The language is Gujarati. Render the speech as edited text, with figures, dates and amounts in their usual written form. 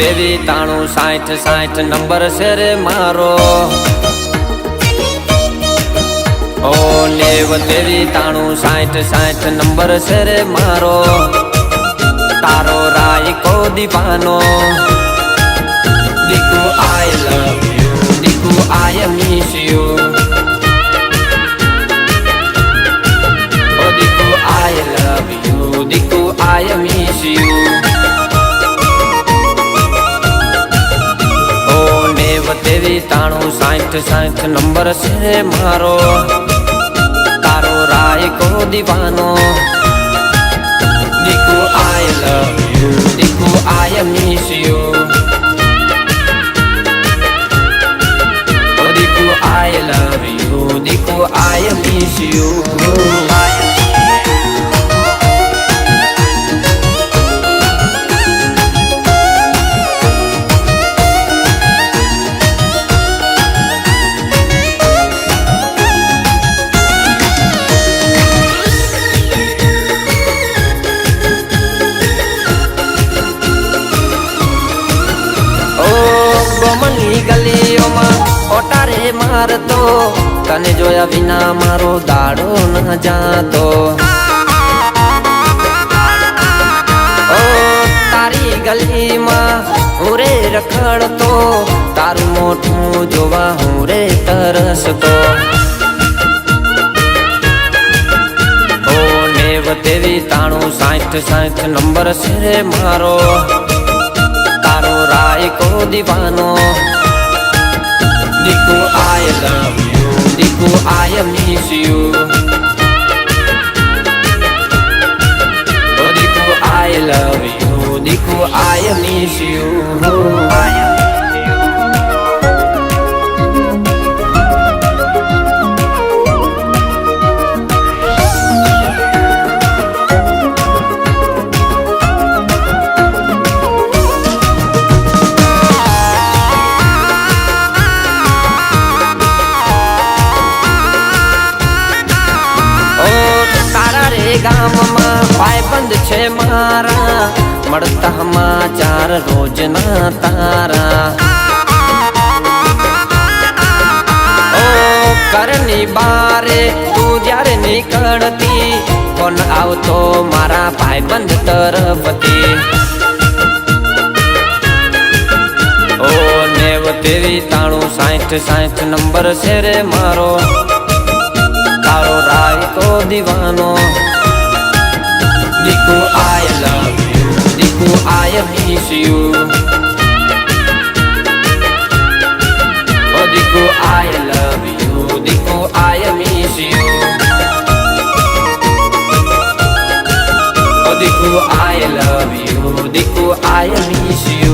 તેવી 93 60 નંબર છે રે મારો ઓ 90 તેવી 93 60 નંબર છે રે મારો તારો રાય કો દીવાનો Diku I love you Diku I miss you ઓ Diku I love you Diku I miss you ઓ 90 તેવી 93 60 નંબર છે મારો તારો રાય કો દીવાનો Diku I love you Diku I miss you ઓ Diku I love you Diku I miss you ગલીઓમાં ઓટારે મારતો તને જોયા વિના મારો દાડો ન જાતો ઓ તારી ગલીમાં હું રે રખડતો તારું મોઢું જોવા હું રે તરસતો ઓ 90 તેવી 93 60 નંબર છે રે મારો તારો રાય કો દીવાનો Diku I love you Diku I miss you ઓ Diku I love you Diku I miss you ગામમાં ભાઈબંધ છે મારા મળતા સમાચાર રોજના તારા ઓ ઘરની બારે તું જ્યારે નીકળતી ફોન આવતો મારા ભાઈબંધ તરફથી ઓ 90 તેવી 93 60 નંબર છે રે મારો તારો રાય કો દીવાનો Diku I love you Diku I miss you ઓ Diku I love you Diku I miss you ઓ Diku I love you Diku I miss you